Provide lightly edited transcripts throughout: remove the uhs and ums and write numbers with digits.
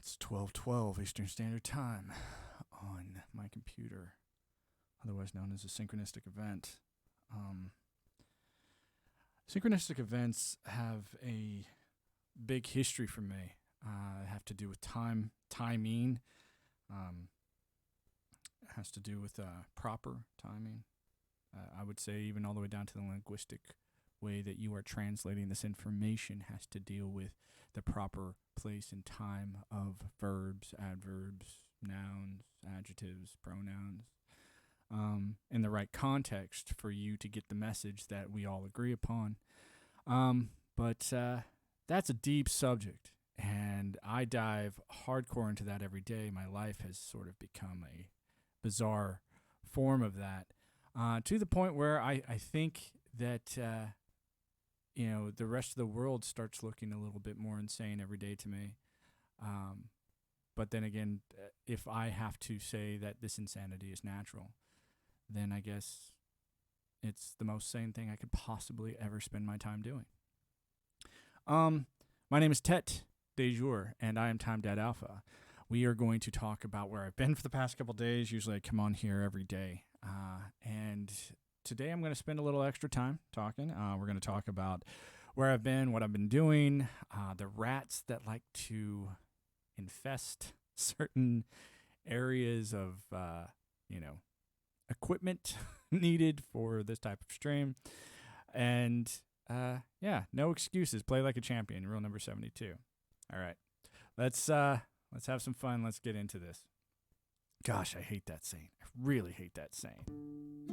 It's 12:12 Eastern Standard Time on my computer, otherwise known as a synchronistic event. Synchronistic events have a big history for me. Have to do with timing. It has to do with proper timing. I would say even all the way down to the linguistic way that you are translating this information has to deal with the proper place and time of verbs, adverbs, nouns, adjectives, pronouns, in the right context for you to get the message that we all agree upon. But that's a deep subject, and I dive hardcore into that every day. My life has sort of become a bizarre form of that, to the point where I think that the rest of the world starts looking a little bit more insane every day to me. But then again, if I have to say that this insanity is natural, then I guess it's the most sane thing I could possibly ever spend my time doing. My name is Tet de jour, and I am Time Dad Alpha. We are going to talk about where I've been for the past couple days. Usually I come on here every day. And today I'm going to spend a little extra time talking. We're going to talk about where I've been, what I've been doing, the rats that like to infest certain areas of, equipment needed for this type of stream. And, no excuses. Play like a champion. Rule number 72. All right. Let's have some fun. Let's get into this. Gosh, I hate that saying. I really hate that saying.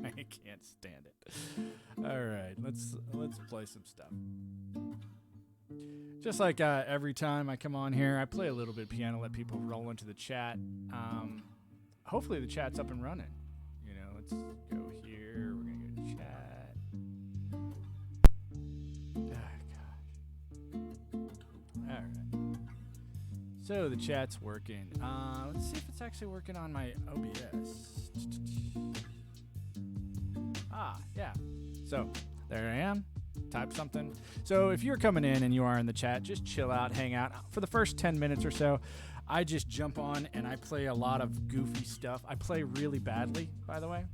I can't stand it. All right, let's play some stuff. Just like every time I come on here, I play a little bit of piano, let people roll into the chat. Hopefully the chat's up and running. Let's go here. We're gonna go to chat. Oh gosh. All right. So the chat's working. Let's see if it's actually working on my OBS. Yeah. So there I am. Type something. So if you're coming in and you are in the chat, just chill out, hang out. For the first 10 minutes or so, I just jump on and I play a lot of goofy stuff. I play really badly, by the way.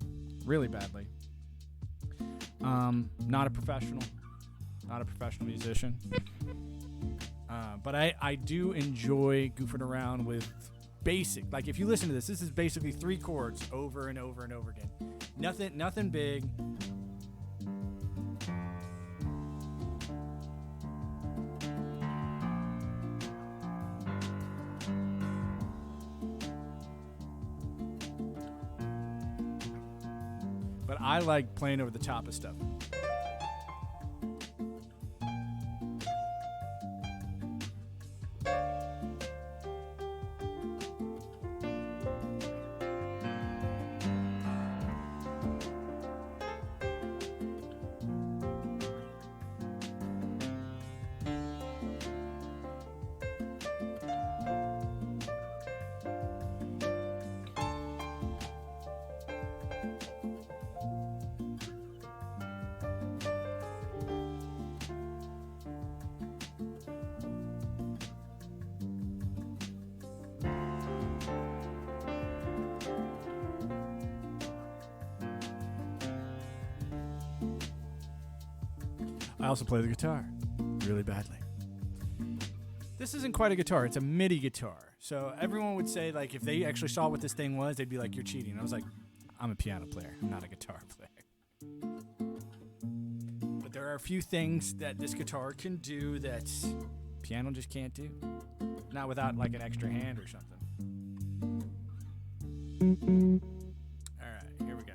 Really badly. Not a professional musician. But I do enjoy goofing around with basic. Like if you listen to this is basically 3 chords over and over and over again. Nothing big. But I like playing over the top of stuff. I also play the guitar really badly. This isn't quite a guitar. It's a MIDI guitar. So everyone would say, like, if they actually saw what this thing was, they'd be like, you're cheating. And I was like, I'm a piano player. I'm not a guitar player. But there are a few things that this guitar can do that piano just can't do. Not without, like, an extra hand or something. All right, here we go.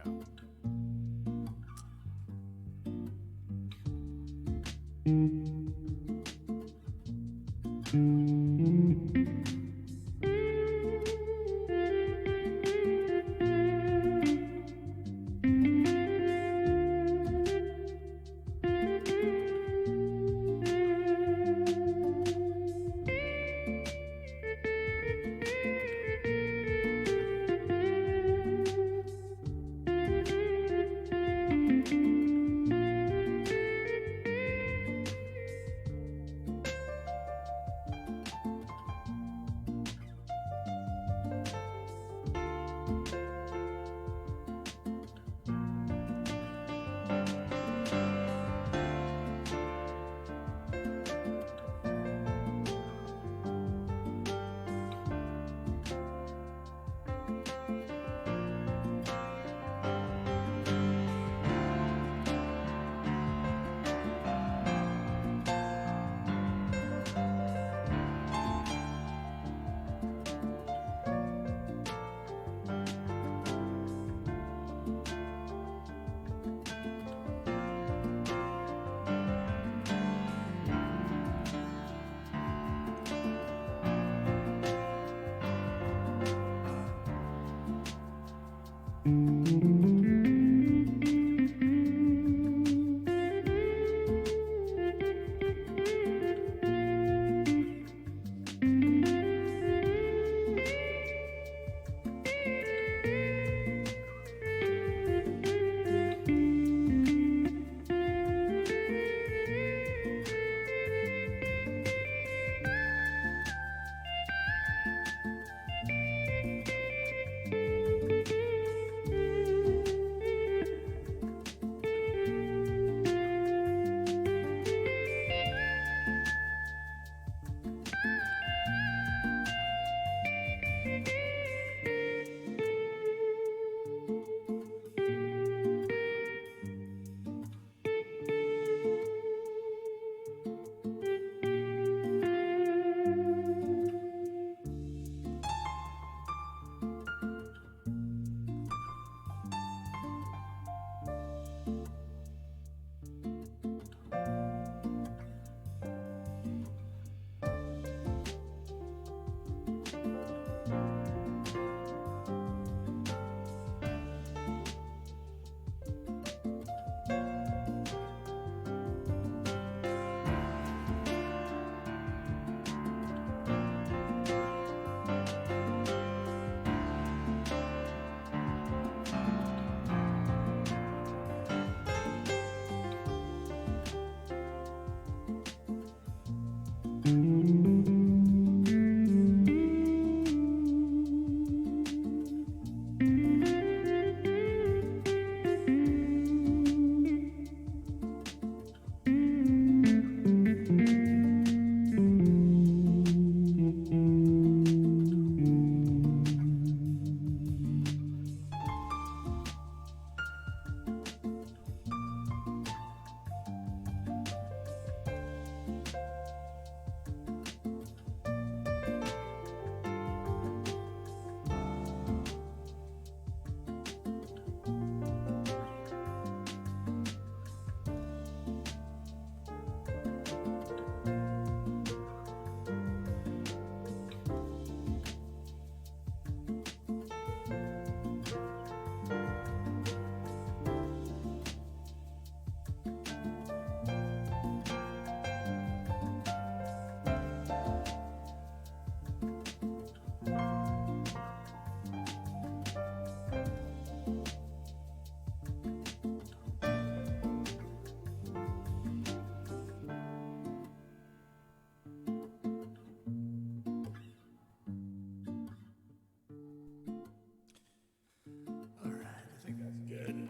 All right, I think that's good.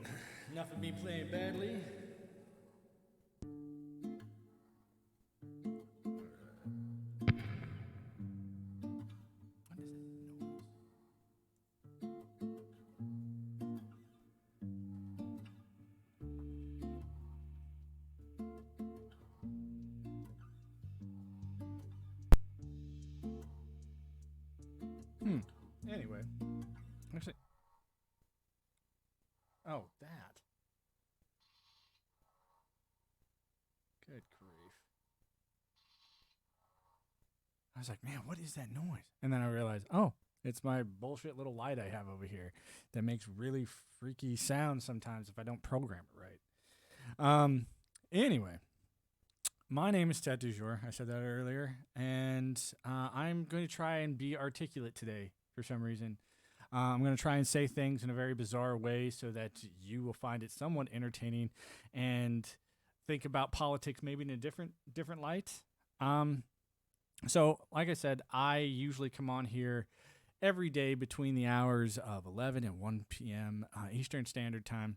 Enough of me playing badly. What is that noise? Anyway, actually, oh, that. Good grief. I was like, man, what is that noise? And then I realized, oh, it's my bullshit little light I have over here that makes really freaky sounds sometimes if I don't program it right. Anyway, my name is Ted Dujour. I said that earlier. And I'm going to try and be articulate today for some reason. I'm going to try and say things in a very bizarre way so that you will find it somewhat entertaining and think about politics maybe in a different light. So, like I said, I usually come on here every day between the hours of 11 and 1 p.m. Eastern Standard Time.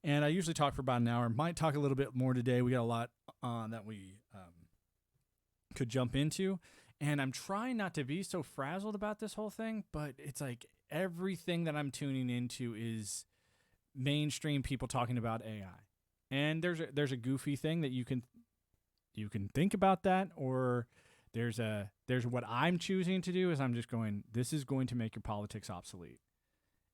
And I usually talk for about an hour. Might talk a little bit more today. We got a lot that we could jump into. And I'm trying not to be so frazzled about this whole thing, but it's like everything that I'm tuning into is mainstream people talking about AI. And there's a goofy thing that you can think about that, or there's what I'm choosing to do is I'm just going, this is going to make your politics obsolete.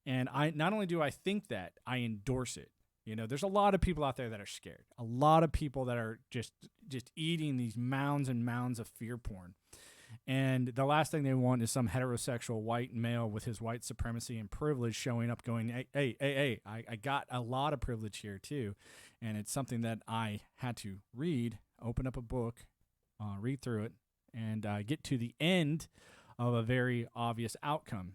And I not only do I think that, I endorse it. You know, there's a lot of people out there that are scared. A lot of people that are just eating these mounds and mounds of fear porn. And the last thing they want is some heterosexual white male with his white supremacy and privilege showing up going, hey, I got a lot of privilege here too. And it's something that I had to read, open up a book, read through it, and get to the end of a very obvious outcome.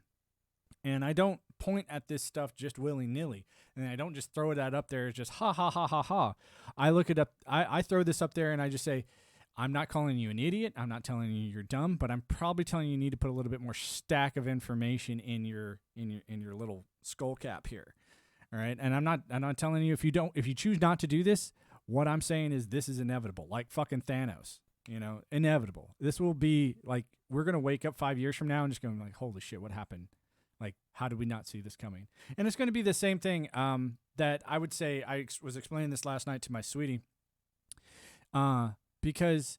And I don't point at this stuff just willy-nilly. And I don't just throw that up there as just ha, ha, ha, ha, ha. I look it up. I throw this up there and I just say, I'm not calling you an idiot. I'm not telling you you're dumb, but I'm probably telling you need to put a little bit more stack of information in your little skull cap here. All right? And I'm not telling you if you choose not to do this, what I'm saying is this is inevitable. Like fucking Thanos, inevitable. This will be like we're going to wake up 5 years from now and just going like, holy shit, what happened? Like, how did we not see this coming? And it's going to be the same thing that I would say I was explaining this last night to my sweetie because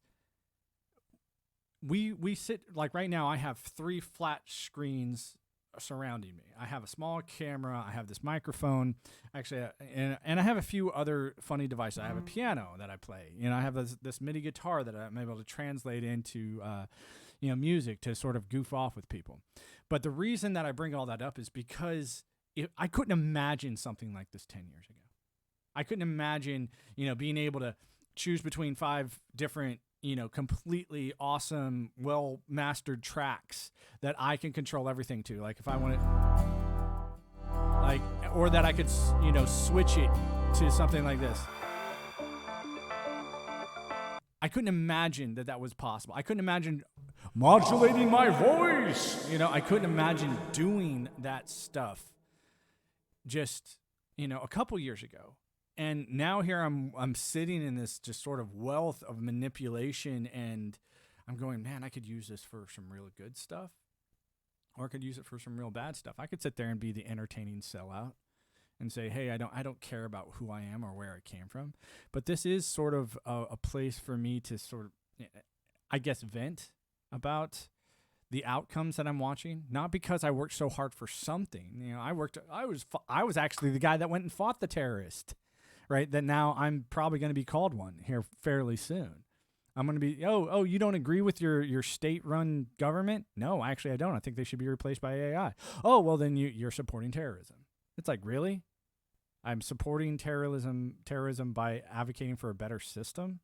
we sit, like right now I have 3 flat screens surrounding me. I have a small camera. I have this microphone. Actually, and I have a few other funny devices. I have a piano that I play. I have this MIDI guitar that I'm able to translate into music to sort of goof off with people. But the reason that I bring all that up is because I couldn't imagine something like this 10 years ago. I couldn't imagine, being able to choose between 5 different, completely awesome, well-mastered tracks that I can control everything to. Like if I want to, or that I could, switch it to something like this. I couldn't imagine that was possible. I couldn't imagine modulating my voice. I couldn't imagine doing that stuff just, a couple years ago. And now here I'm sitting in this just sort of wealth of manipulation, and I'm going, man, I could use this for some real good stuff, or I could use it for some real bad stuff. I could sit there and be the entertaining sellout and say, hey, I don't care about who I am or where I came from. But this is sort of a place for me to sort of, I guess, vent about the outcomes that I'm watching. Not because I worked so hard for something. I was actually the guy that went and fought the terrorist, right? That now I'm probably going to be called one here fairly soon. I'm going to be, oh, you don't agree with your state-run government? No, actually I don't. I think they should be replaced by AI. Oh, well then you're supporting terrorism. It's like, really? I'm supporting terrorism by advocating for a better system?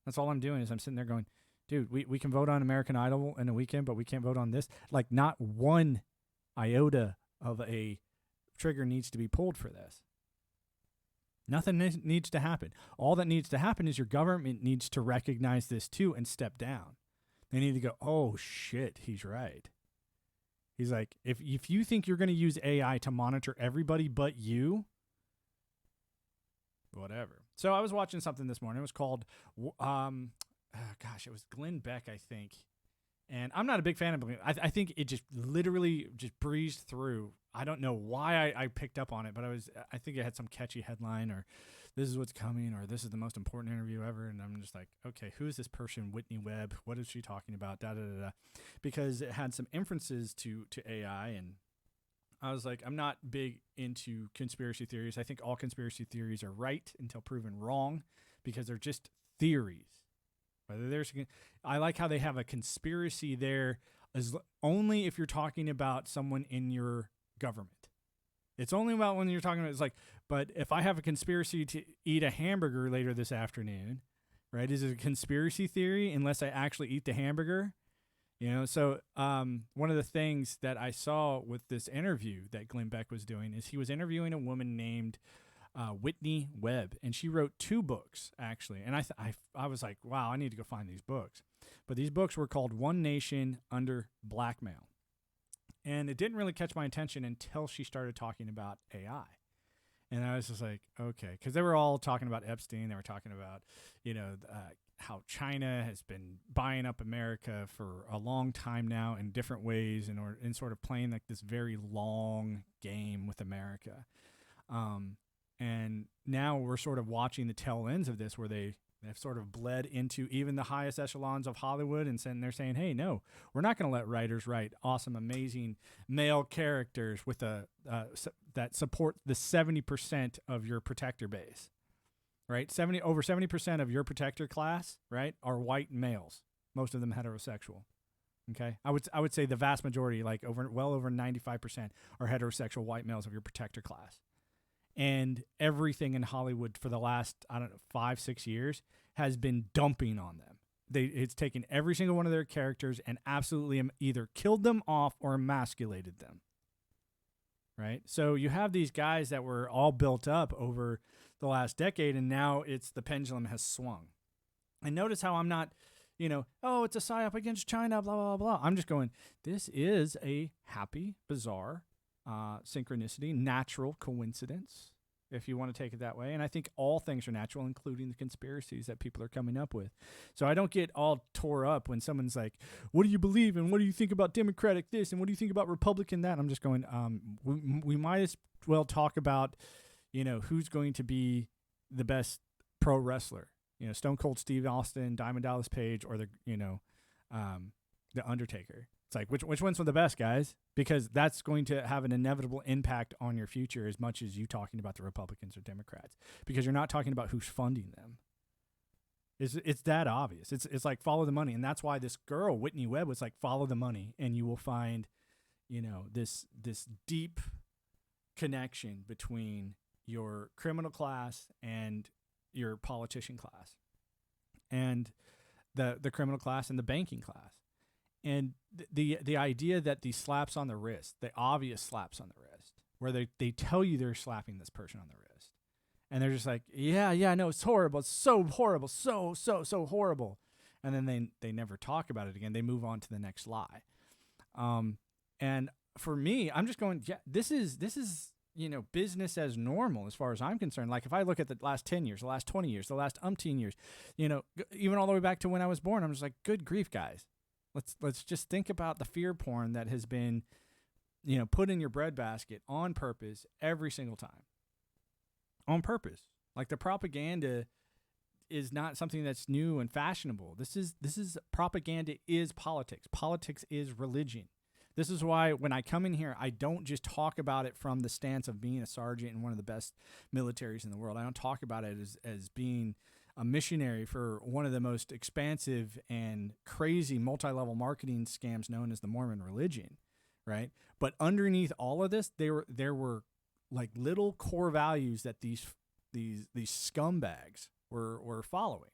That's all I'm doing is I'm sitting there going, dude, we can vote on American Idol in a weekend, but we can't vote on this. Like not one iota of a trigger needs to be pulled for this. Nothing needs to happen. All that needs to happen is your government needs to recognize this too and step down. They need to go, oh shit, he's right. He's like, if you think you're going to use AI to monitor everybody but you, whatever. So I was watching something this morning. It was called, it was Glenn Beck, I think. And I'm not a big fan of it. I think it just literally just breezed through. I don't know why I picked up on it, but I think it had some catchy headline or this is what's coming or this is the most important interview ever. And I'm just like, okay, who is this person? Whitney Webb. What is she talking about? Because it had some inferences to AI. And I was like, I'm not big into conspiracy theories. I think all conspiracy theories are right until proven wrong because they're just theories. I like how they have a conspiracy there as only if you're talking about someone in your government. It's only about when you're talking about, it's like, but if I have a conspiracy to eat a hamburger later this afternoon, right? Is it a conspiracy theory unless I actually eat the hamburger? So one of the things that I saw with this interview that Glenn Beck was doing is he was interviewing a woman named Whitney Webb, and she wrote 2 books actually. And I was like, wow, I need to go find these books. But these books were called One Nation Under Blackmail. And it didn't really catch my attention until she started talking about AI. And I was just like, okay, because they were all talking about Epstein. They were talking about, how China has been buying up America for a long time now in different ways and sort of playing like this very long game with America. And now we're sort of watching the tail ends of this where they've sort of bled into even the highest echelons of Hollywood and they're saying, hey, no, we're not going to let writers write awesome, amazing male characters with that support the 70% of your protector base, right? Over 70% of your protector class, right, are white males, most of them heterosexual. Okay, I would say the vast majority, like well over 95%, are heterosexual white males of your protector class, and everything in Hollywood for the last, I don't know, 5-6 years has been dumping on them. It's taken every single one of their characters and absolutely either killed them off or emasculated them. Right? So you have these guys that were all built up over the last decade, and now the pendulum has swung. And notice how I'm not, oh, it's a psyop against China, blah, blah, blah. I'm just going, this is a happy, bizarre synchronicity, natural coincidence, if you want to take it that way. And I think all things are natural, including the conspiracies that people are coming up with. So I don't get all tore up when someone's like, what do you believe in? What do you think about Democratic this? And what do you think about Republican that? I'm just going, we might as well talk about, who's going to be the best pro wrestler. Stone Cold Steve Austin, Diamond Dallas Page, or the Undertaker. It's like, which one's the best, guys? Because that's going to have an inevitable impact on your future as much as you talking about the Republicans or Democrats, because you're not talking about who's funding them. It's that obvious. It's like follow the money, and that's why this girl Whitney Webb was like, follow the money, and you will find, this deep connection between your criminal class and your politician class, and the criminal class and the banking class. And the idea that these slaps on the wrist, the obvious slaps on the wrist, where they tell you they're slapping this person on the wrist, and they're just like, yeah, no, it's horrible, it's so horrible, so horrible, and then they never talk about it again. They move on to the next lie. And for me, I'm just going, yeah, this is business as normal as far as I'm concerned. Like if I look at the last 10 years, the last 20 years, the last umpteen years, even all the way back to when I was born, I'm just like, good grief, guys. Let's just think about the fear porn that has been, put in your breadbasket on purpose every single time. On purpose. Like the propaganda is not something that's new and fashionable. This is propaganda is politics. Politics is religion. This is why when I come in here, I don't just talk about it from the stance of being a sergeant in one of the best militaries in the world. I don't talk about it as being a missionary for one of the most expansive and crazy multi-level marketing scams known as the Mormon religion, right? But underneath all of this, there were like little core values that these scumbags were following,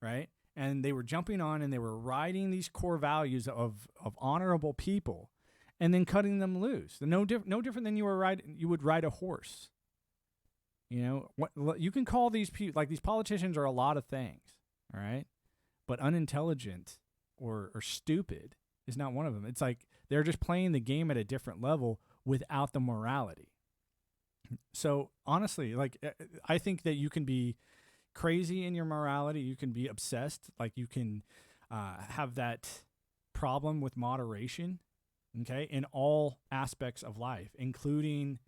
right? And they were jumping on and they were riding these core values of honorable people, and then cutting them loose. No different than you would ride a horse. You can call these people, like these politicians are a lot of things, all right? But unintelligent or stupid is not one of them. It's like they're just playing the game at a different level without the morality. So honestly, like I think that you can be crazy in your morality. You can be obsessed. Like you can have that problem with moderation, okay, in all aspects of life, including,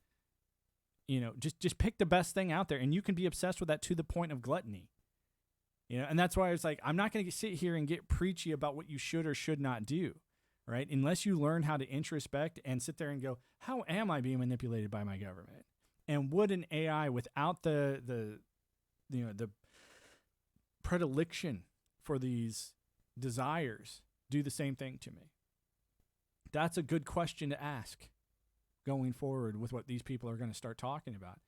just pick the best thing out there, and you can be obsessed with that to the point of gluttony. And that's why it's like, I'm not going to sit here and get preachy about what you should or should not do, right? Unless you learn how to introspect and sit there and go, how am I being manipulated by my government? And would an AI without the predilection for these desires do the same thing to me? That's a good question to ask going forward with what these people are going to start talking about.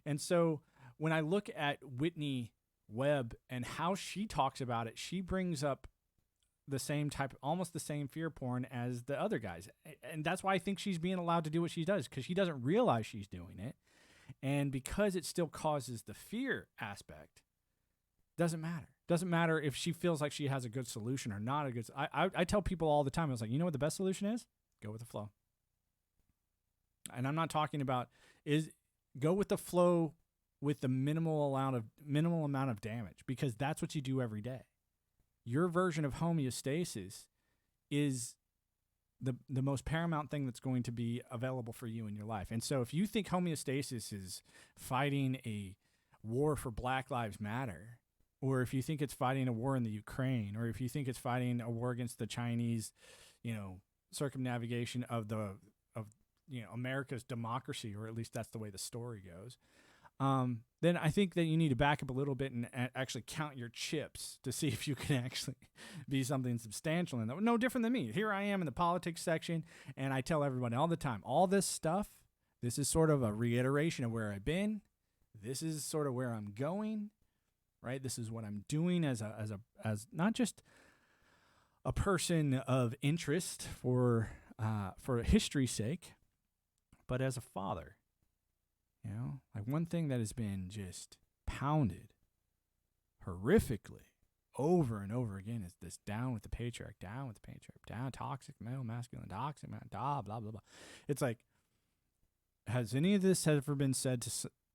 And so when I look at Whitney Webb and how she talks about it, she brings up the same type, almost the same fear porn as the other guys. And that's why I think she's being allowed to do what she does, because she doesn't realize she's doing it. And because it still causes the fear aspect, doesn't matter. Doesn't matter if she feels like she has a good solution or not a good. I tell people all the time, I was like, you know what the best solution is? Go with the flow. And I'm not talking about go with the flow with the minimal amount of damage, because that's what you do every day. Your version of homeostasis is the most paramount thing that's going to be available for you in your life. And so if you think homeostasis is fighting a war for Black Lives Matter, or if you think it's fighting a war in the Ukraine, or if you think it's fighting a war against the Chinese, circumnavigation of America's democracy, or at least that's the way the story goes, then I think that you need to back up a little bit and actually count your chips to see if you can actually be something substantial in that. No different than me. Here I am in the politics section, and I tell everybody all the time, all this stuff, this is sort of a reiteration of where I've been. This is sort of where I'm going, right? This is what I'm doing as not just a person of interest for history's sake, but as a father. You know, like one thing that has been just pounded horrifically over and over again is this down with the patriarch, down toxic male, masculine, toxic man, blah, blah, blah, blah. It's like, has any of this ever been said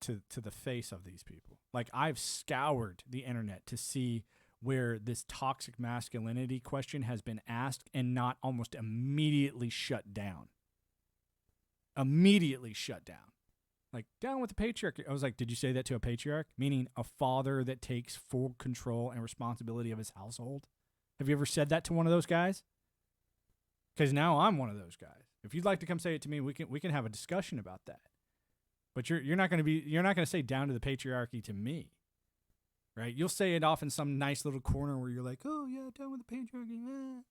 to the face of these people? Like, I've scoured the internet to see where this toxic masculinity question has been asked and not almost immediately shut down. Immediately shut down. Like, down with the patriarchy. I was like, did you say that to a patriarch? Meaning a father that takes full control and responsibility of his household? Have you ever said that to one of those guys? Because now I'm one of those guys. If you'd like to come say it to me, we can have a discussion about that. But you're not going to say down to the patriarchy to me. Right? You'll say it off in some nice little corner where you're like, oh yeah, down with the patriarchy.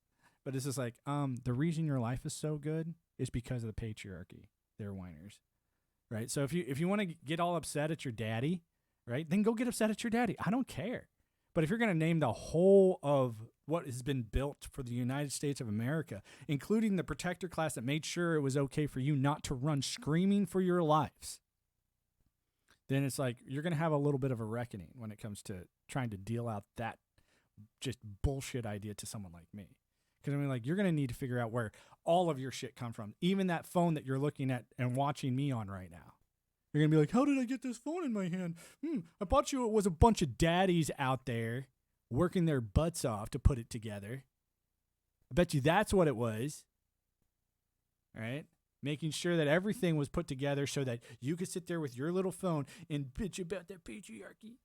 But it's just like, the reason your life is so good is because of the patriarchy. They're whiners. Right? So if you want to get all upset at your daddy, right, then go get upset at your daddy. I don't care. But if you're going to name the whole of what has been built for the United States of America, including the protector class that made sure it was okay for you not to run screaming for your lives, then it's like you're going to have a little bit of a reckoning when it comes to trying to deal out that just bullshit idea to someone like me. Because, I mean, like, you're going to need to figure out where all of your shit comes from. Even that phone that you're looking at and watching me on right now. You're going to be like, how did I get this phone in my hand? I bet you it was a bunch of daddies out there working their butts off to put it together. I bet you that's what it was. All right? Making sure that everything was put together so that you could sit there with your little phone and bitch about that patriarchy.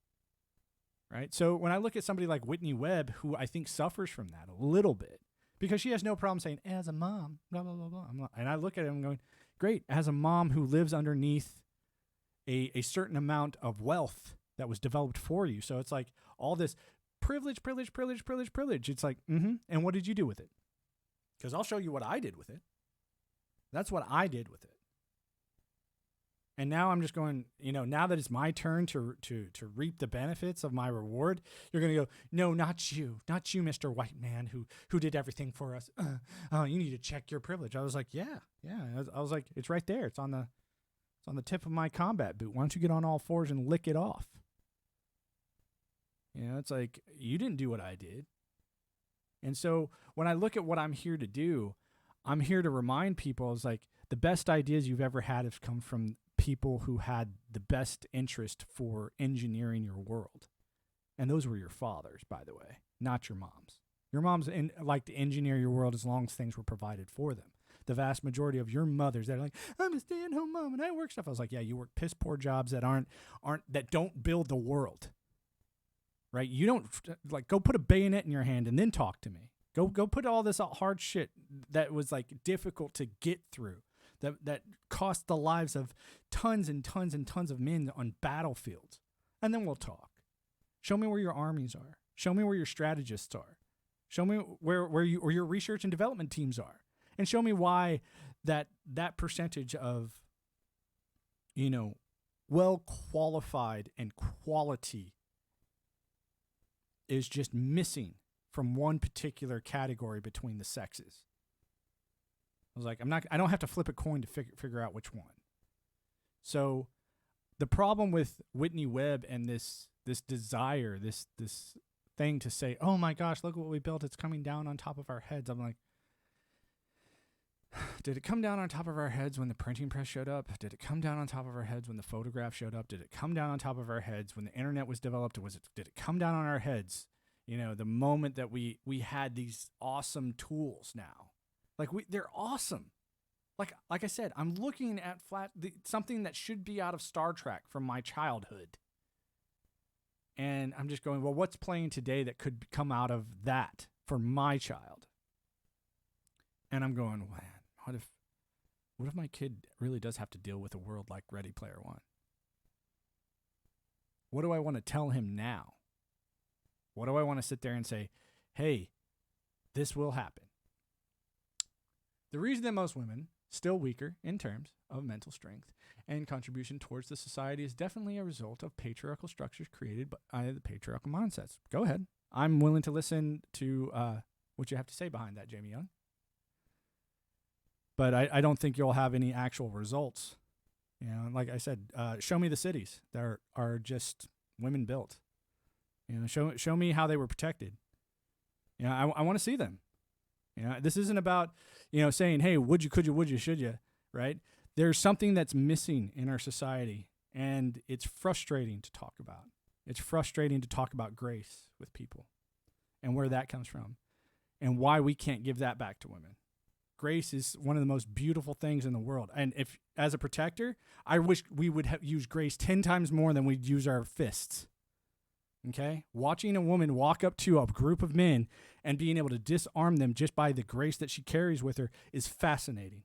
Right? So when I look at somebody like Whitney Webb, who I think suffers from that a little bit, because she has no problem saying, as a mom, blah, blah, blah, blah. And I look at it and I'm going, great, as a mom who lives underneath a certain amount of wealth that was developed for you. So it's like all this privilege. It's like, and what did you do with it? Because I'll show you what I did with it. That's what I did with it. And now I'm just going, now that it's my turn to reap the benefits of my reward, you're going to go, no, not you, Mr. White Man who did everything for us. You need to check your privilege. I was like, yeah. I was like, it's right there. It's on the tip of my combat boot. Why don't you get on all fours and lick it off? It's like, you didn't do what I did. And so when I look at what I'm here to do, I'm here to remind people, it's like the best ideas you've ever had have come from people who had the best interest for engineering your world. And those were your fathers, by the way, not your moms. Your moms like to engineer your world as long as things were provided for them. The vast majority of your mothers that are like, I'm a stay-at-home mom and I work stuff. I was like, yeah, you work piss poor jobs that that don't build the world. Right? You don't like go put a bayonet in your hand and then talk to me. Go put all this hard shit that was like difficult to get through. That cost the lives of tons and tons and tons of men on battlefields. And then we'll talk. Show me where your armies are. Show me where your strategists are. Show me where your research and development teams are. And show me why that percentage of, well-qualified and quality is just missing from one particular category between the sexes. I was like, I don't have to flip a coin to figure out which one. So the problem with Whitney Webb and this desire, this thing to say, oh my gosh, look what we built. It's coming down on top of our heads. I'm like, did it come down on top of our heads when the printing press showed up? Did it come down on top of our heads when the photograph showed up? Did it come down on top of our heads when the internet was developed? Did it come down on our heads, the moment that we had these awesome tools now? Like they're awesome. Like I said, I'm looking at something that should be out of Star Trek from my childhood. And I'm just going, well, what's playing today that could come out of that for my child? And I'm going, man, what if my kid really does have to deal with a world like Ready Player One? What do I want to tell him now? What do I want to sit there and say, hey, this will happen? The reason that most women still weaker in terms of mental strength and contribution towards the society is definitely a result of patriarchal structures created by the patriarchal mindsets. Go ahead. I'm willing to listen to what you have to say behind that, Jamie Young. But I don't think you'll have any actual results. You know, like I said, show me the cities that are just women built. You know, show me how they were protected. You know, I want to see them. You know, this isn't about, you know, saying, hey, would you, could you, would you, should you, right? There's something that's missing in our society, and it's frustrating to talk about. It's frustrating to talk about grace with people and where that comes from and why we can't give that back to women. Grace is one of the most beautiful things in the world. And if, as a protector, I wish we would use grace 10 times more than we'd use our fists. Okay? Watching a woman walk up to a group of men and being able to disarm them just by the grace that she carries with her is fascinating.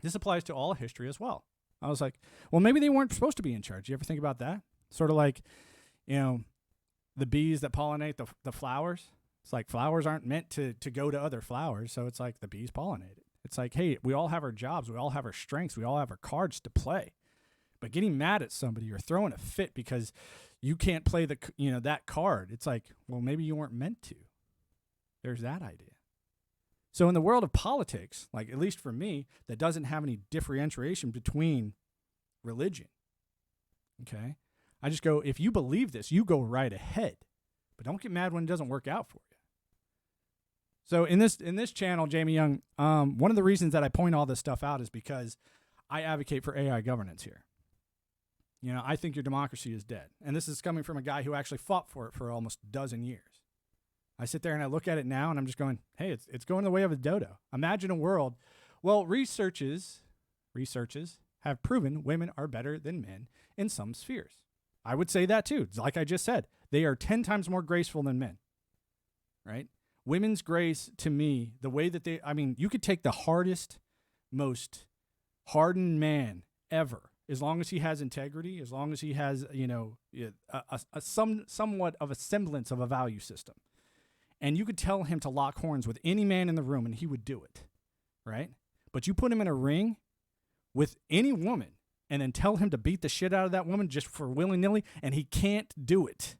This applies to all history as well. I was like, well, maybe they weren't supposed to be in charge. You ever think about that? Sort of like, you know, the bees that pollinate the flowers. It's like flowers aren't meant to go to other flowers, so it's like the bees pollinate it. It's like, hey, we all have our jobs, we all have our strengths, we all have our cards to play. But getting mad at somebody or throwing a fit because you can't play that card, it's like, well, maybe you weren't meant to. There's that idea. So in the world of politics, like at least for me, that doesn't have any differentiation between religion. Okay? I just go, if you believe this, you go right ahead. But don't get mad when it doesn't work out for you. So in this channel, Jamie Young, one of the reasons that I point all this stuff out is because I advocate for AI governance here. You know, I think your democracy is dead. And this is coming from a guy who actually fought for it for almost a dozen years. I sit there and I look at it now and I'm just going, hey, it's going the way of a dodo. Imagine a world. Well, researches have proven women are better than men in some spheres. I would say that too. Like I just said, they are 10 times more graceful than men, right? Women's grace, to me, the way that you could take the hardest, most hardened man ever, as long as he has integrity, as long as he has, somewhat of a semblance of a value system. And you could tell him to lock horns with any man in the room and he would do it, right? But you put him in a ring with any woman and then tell him to beat the shit out of that woman just for willy-nilly, and he can't do it.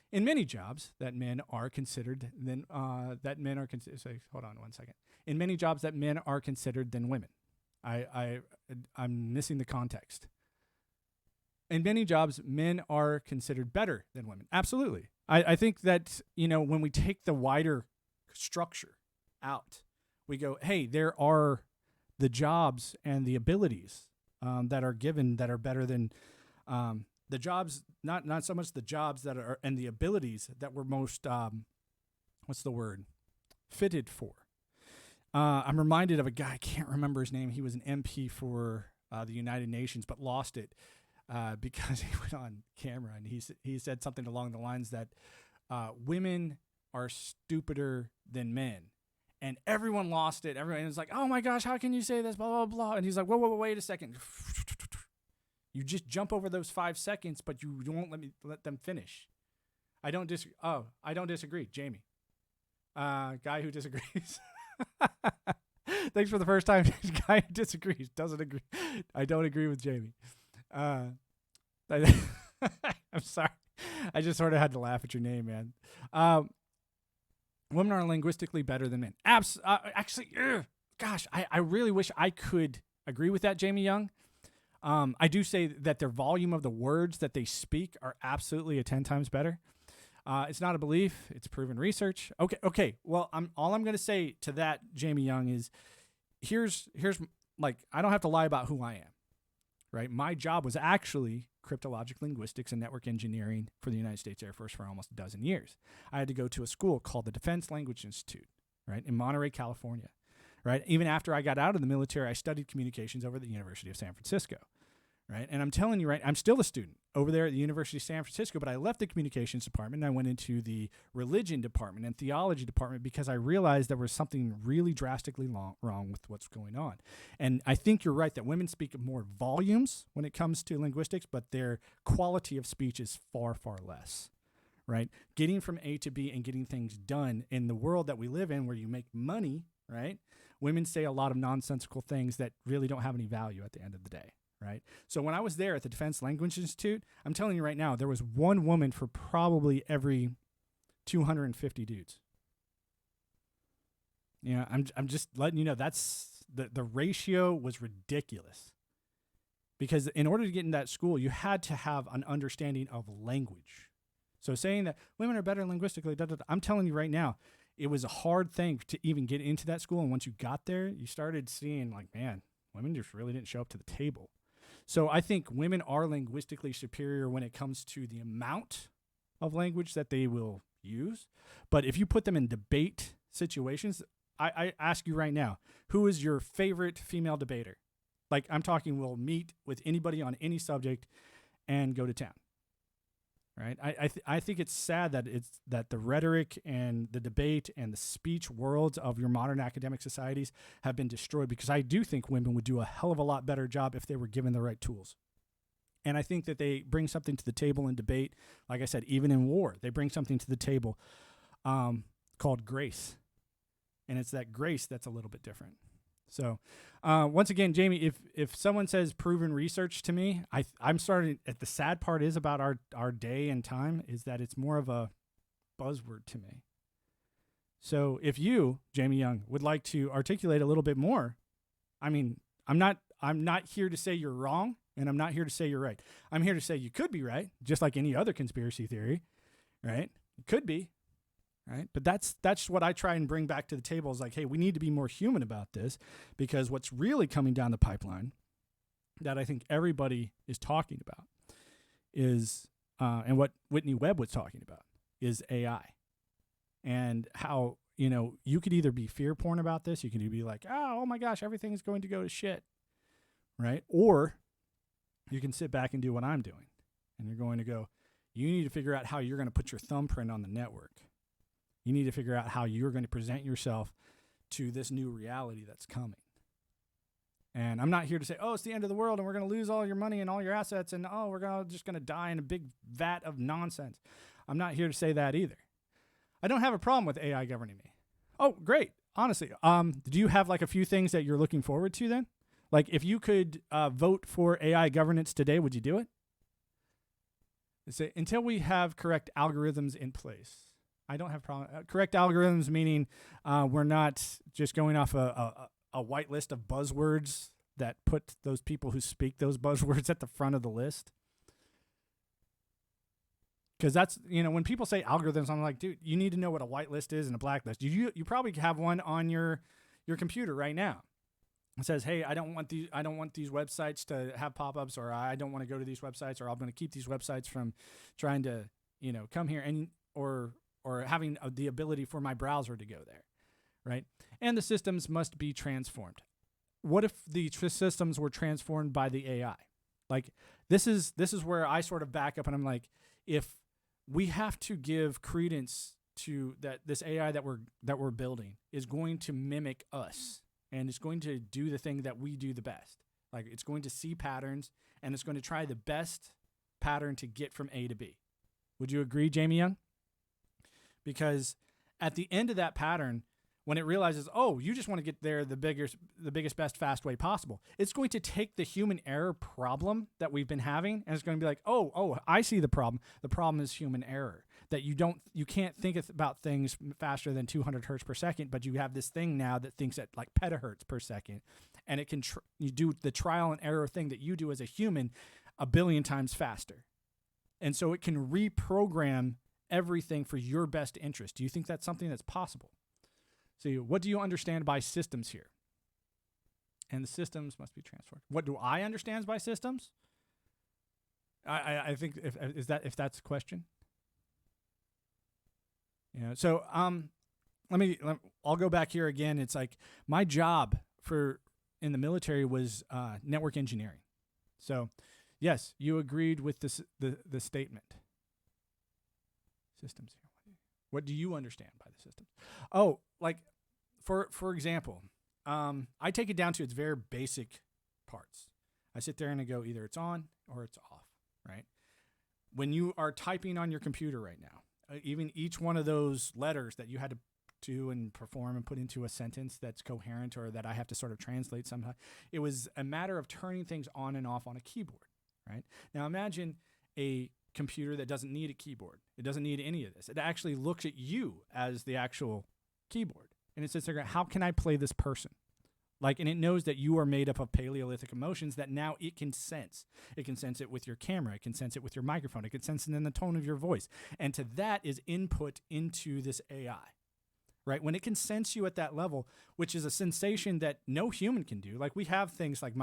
In many jobs that men are considered, hold on one second. In many jobs that men are considered than women. I'm missing the context. In many jobs, men are considered better than women. Absolutely. I think that, when we take the wider structure out, we go, hey, there are the jobs and the abilities that are given that are better than the jobs, not so much the jobs that are and the abilities that were most fitted for. I'm reminded of a guy, I can't remember his name. He was an MP for the United Nations, but lost it because he went on camera and he said something along the lines that women are stupider than men. And everyone lost it. Everyone was like, oh my gosh, how can you say this? Blah, blah, blah. And he's like, whoa, wait a second. You just jump over those 5 seconds, but you won't let them finish. I don't disagree. Jamie. Guy who disagrees. Thanks for the first time. Guy who disagrees. Doesn't agree. I don't agree with Jamie. I'm sorry. I just sort of had to laugh at your name, man. Women are linguistically better than men. Actually, gosh, I really wish I could agree with that, Jamie Young. I do say that their volume of the words that they speak are absolutely 10 times better. It's not a belief. It's proven research. Okay. Well, all I'm going to say to that, Jamie Young, is here's I don't have to lie about who I am, right? My job was actually cryptologic linguistics and network engineering for the United States Air Force for almost a dozen years. I had to go to a school called the Defense Language Institute, right, in Monterey, California, right? Even after I got out of the military, I studied communications over at the University of San Francisco, right? And I'm telling you, right, I'm still a student over there at the University of San Francisco, but I left the communications department and I went into the religion department and theology department because I realized there was something really drastically wrong with what's going on. And I think you're right that women speak more volumes when it comes to linguistics, but their quality of speech is far, far less, right? Getting from A to B and getting things done in the world that we live in where you make money, right? Women say a lot of nonsensical things that really don't have any value at the end of the day. Right. So when I was there at the Defense Language Institute, I'm telling you right now, there was one woman for probably every 250 dudes. You know, I'm just letting you know that's the ratio was ridiculous. Because in order to get in that school, you had to have an understanding of language. So saying that women are better linguistically, I'm telling you right now, it was a hard thing to even get into that school. And once you got there, you started seeing like, man, women just really didn't show up to the table. So I think women are linguistically superior when it comes to the amount of language that they will use. But if you put them in debate situations, I ask you right now, who is your favorite female debater? Like I'm talking, we'll meet with anybody on any subject and go to town. Right? I think it's sad that the rhetoric and the debate and the speech worlds of your modern academic societies have been destroyed because I do think women would do a hell of a lot better job if they were given the right tools. And I think that they bring something to the table in debate. Like I said, even in war, they bring something to the table called grace. And it's that grace that's a little bit different. So once again, Jamie, if someone says proven research to me, I'm starting at the sad part is about our day and time is that it's more of a buzzword to me. So if you, Jamie Young, would like to articulate a little bit more, I mean, I'm not here to say you're wrong and I'm not here to say you're right. I'm here to say you could be right, just like any other conspiracy theory, right? It could be. Right. But that's what I try and bring back to the table is like, hey, we need to be more human about this because what's really coming down the pipeline that I think everybody is talking about is, and what Whitney Webb was talking about is AI and how, you know, you could either be fear porn about this. You could either be like, oh my gosh, everything is going to go to shit. Right. Or you can sit back and do what I'm doing and you're going to go, you need to figure out how you're going to put your thumbprint on the network. You need to figure out how you're going to present yourself to this new reality that's coming. And I'm not here to say, oh, it's the end of the world and we're going to lose all your money and all your assets and, oh, we're just going to die in a big vat of nonsense. I'm not here to say that either. I don't have a problem with AI governing me. Oh, great. Honestly, do you have like a few things that you're looking forward to then? Like if you could vote for AI governance today, would you do it? Say, until we have correct algorithms in place. I don't have problem. Correct algorithms meaning we're not just going off a white list of buzzwords that put those people who speak those buzzwords at the front of the list. Because that's, you know, when people say algorithms, I'm like, dude, you need to know what a white list is and a black list. You probably have one on your computer right now. It says, hey, I don't want these websites to have pop-ups, or I don't want to go to these websites, or I'm going to keep these websites from trying to, you know, come here and or having the ability for my browser to go there, right? And the systems must be transformed. What if the systems were transformed by the AI? Like this is where I sort of back up and I'm like, if we have to give credence to that, this AI that we're building is going to mimic us and it's going to do the thing that we do the best. Like it's going to see patterns and it's going to try the best pattern to get from A to B. Would you agree, Jamie Young? Because at the end of that pattern, when it realizes, oh, you just want to get there the biggest, best, fast way possible, it's going to take the human error problem that we've been having, and it's going to be like, oh, I see the problem. The problem is human error. That you can't think about things faster than 200 hertz per second, but you have this thing now that thinks at like petahertz per second, and it can you do the trial and error thing that you do as a human 1 billion times faster, and so it can reprogram everything for your best interest. Do you think that's something that's possible? So what do you understand by systems here? And the systems must be transformed. What do I understand by systems? I think if that's a question. Yeah. So I'll go back here again. It's like my job in the military was network engineering. So Yes, you agreed with this the statement. Systems here. What do you understand by the systems? Oh, like for example, I take it down to its very basic parts. I sit there and I go, either it's on or it's off, right? When you are typing on your computer right now, even each one of those letters that you had to do and perform and put into a sentence that's coherent or that I have to sort of translate somehow, it was a matter of turning things on and off on a keyboard, right? Now imagine a computer that doesn't need a keyboard. It doesn't need any of this. It actually looks at you as the actual keyboard. And it sits there going, how can I play this person? Like, and it knows that you are made up of Paleolithic emotions that now it can sense. It can sense it with your camera. It can sense it with your microphone. It can sense it in the tone of your voice. And to that is input into this AI, right? When it can sense you at that level, which is a sensation that no human can do. Like, we have things like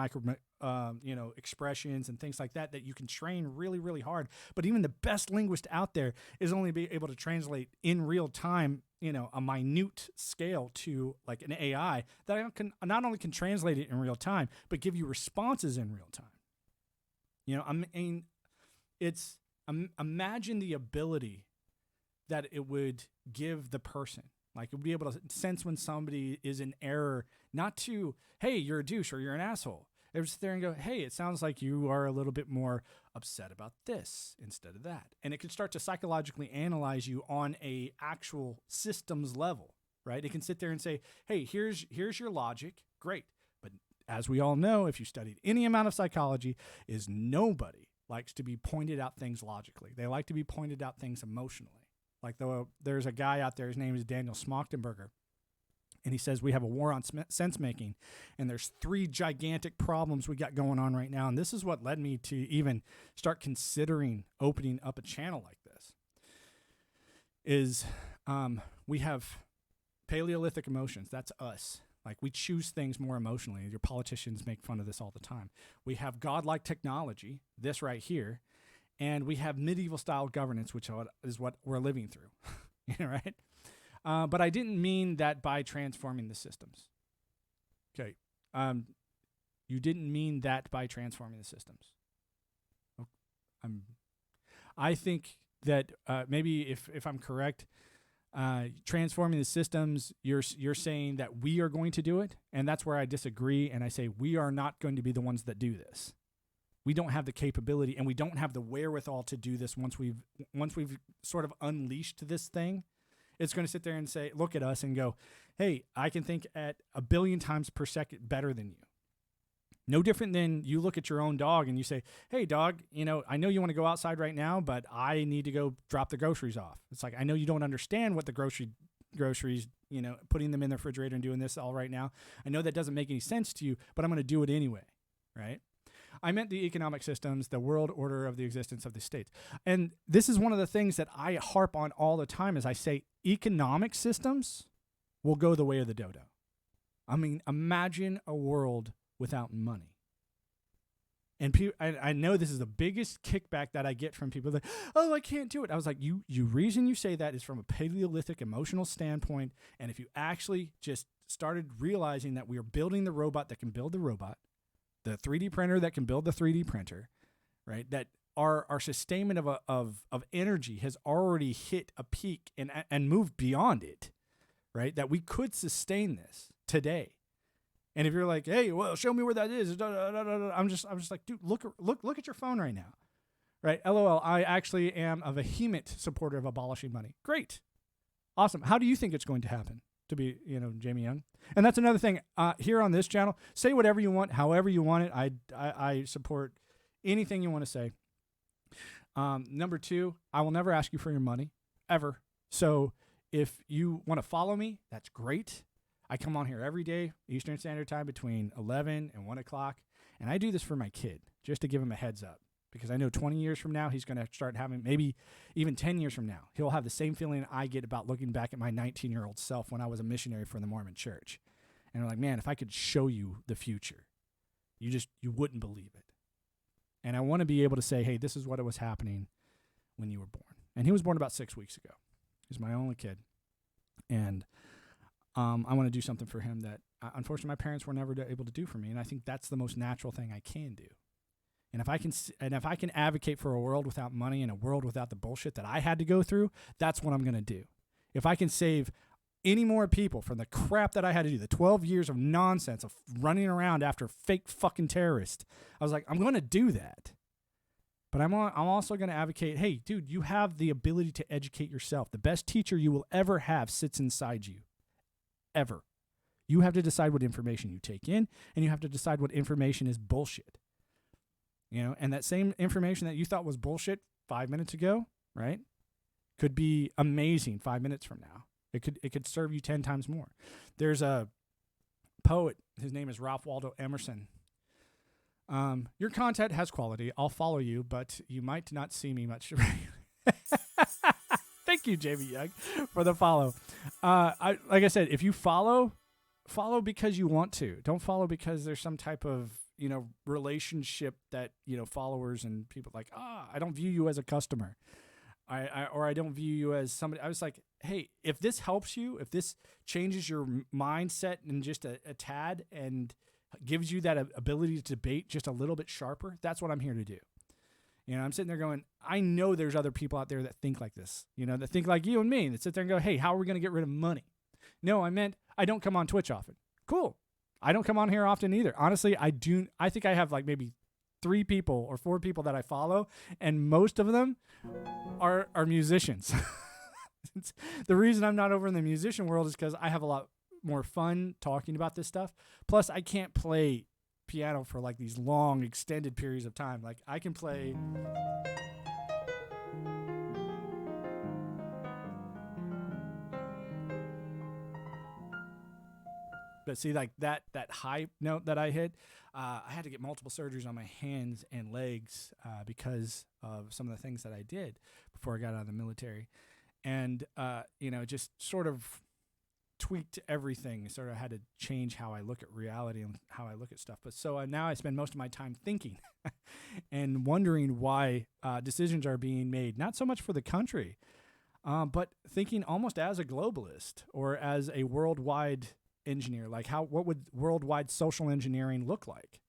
expressions and things like that you can train really, really hard. But even the best linguist out there is only be able to translate in real time, a minute scale to like an AI that can not only can translate it in real time, but give you responses in real time. Imagine the ability that it would give the person. Like, it would be able to sense when somebody is in error, not to, hey, you're a douche or you're an asshole. They would sit there and go, hey, it sounds like you are a little bit more upset about this instead of that. And it can start to psychologically analyze you on a actual systems level, right? It can sit there and say, hey, here's your logic. Great. But as we all know, if you studied any amount of psychology, is nobody likes to be pointed out things logically. They like to be pointed out things emotionally. Like, there's a guy out there, his name is Daniel Smachtenberger, and he says we have a war on sense making, and there's 3 gigantic problems we got going on right now, and this is what led me to even start considering opening up a channel like this. We have Paleolithic emotions. That's us. Like, we choose things more emotionally. Your politicians make fun of this all the time. We have godlike technology, this right here. And we have medieval style governance, which is what we're living through, right? But I didn't mean that by transforming the systems. Okay. You didn't mean that by transforming the systems. I think that maybe if I'm correct, transforming the systems, you're saying that we are going to do it, and that's where I disagree. And I say we are not going to be the ones that do this. We don't have the capability, and we don't have the wherewithal to do this once we've sort of unleashed this thing. It's going to sit there and say, look at us and go, hey, I can think at 1 billion times per second better than you. No different than you look at your own dog and you say, hey, dog, I know you want to go outside right now, but I need to go drop the groceries off. It's like, I know you don't understand what the groceries, putting them in the refrigerator and doing this all right now. I know that doesn't make any sense to you, but I'm going to do it anyway, right? I meant the economic systems, the world order of the existence of the states. And this is one of the things that I harp on all the time is I say economic systems will go the way of the dodo. I mean, imagine a world without money. And I know this is the biggest kickback that I get from people like, oh, I can't do it. I was like, you reason you say that is from a Paleolithic emotional standpoint. And if you actually just started realizing that we are building the robot that can build the robot, the 3D printer that can build the 3D printer, right? That our sustainment of energy has already hit a peak and moved beyond it, right? That we could sustain this today. And if you're like, hey, well, show me where that is, I'm just like, dude, look at your phone right now, right? LOL. I actually am a vehement supporter of abolishing money. Great, awesome. How do you think it's going to happen? To be, Jamie Young. And that's another thing here on this channel. Say whatever you want, however you want it. I support anything you want to say. Number 2, I will never ask you for your money, ever. So if you want to follow me, that's great. I come on here every day, Eastern Standard Time, between 11 and 1 o'clock. And I do this for my kid, just to give him a heads up. Because I know 20 years from now, he's going to start having, maybe even 10 years from now, he'll have the same feeling I get about looking back at my 19-year-old self when I was a missionary for the Mormon church. And I'm like, man, if I could show you the future, you wouldn't believe it. And I want to be able to say, hey, this is what was happening when you were born. And he was born about 6 weeks ago. He's my only kid. And I want to do something for him that, unfortunately, my parents were never able to do for me. And I think that's the most natural thing I can do. And if I can advocate for a world without money and a world without the bullshit that I had to go through, that's what I'm going to do. If I can save any more people from the crap that I had to do, the 12 years of nonsense of running around after fake fucking terrorists, I was like, I'm going to do that. But I'm also going to advocate, hey, dude, you have the ability to educate yourself. The best teacher you will ever have sits inside you. Ever. You have to decide what information you take in, and you have to decide what information is bullshit. And that same information that you thought was bullshit 5 minutes ago, right, could be amazing 5 minutes from now. It could serve you 10 times more. There's a poet. His name is Ralph Waldo Emerson. Your content has quality. I'll follow you, but you might not see me much. Thank you, Jamie Young, for the follow. Like I said, if you follow because you want to. Don't follow because there's some type of relationship that followers and people like. I don't view you as a customer. I don't view you as somebody. I was like, hey, if this helps you, if this changes your mindset in just a tad and gives you that ability to debate just a little bit sharper, that's what I'm here to do. I'm sitting there going, I know there's other people out there that think like this, that think like you and me, that sit there and go, hey, how are we going to get rid of money? No, I meant I don't come on Twitch often. Cool. I don't come on here often either. Honestly, I think I have like maybe 3 people or 4 people that I follow, and most of them are musicians. The reason I'm not over in the musician world is because I have a lot more fun talking about this stuff. Plus, I can't play piano for like these long, extended periods of time. Like I can play. But see, like that high note that I hit, I had to get multiple surgeries on my hands and legs because of some of the things that I did before I got out of the military. And, just sort of tweaked everything. Sort of had to change how I look at reality and how I look at stuff. But so now I spend most of my time thinking and wondering why decisions are being made, not so much for the country, but thinking almost as a globalist or as a worldwide engineer. Like what would worldwide social engineering look like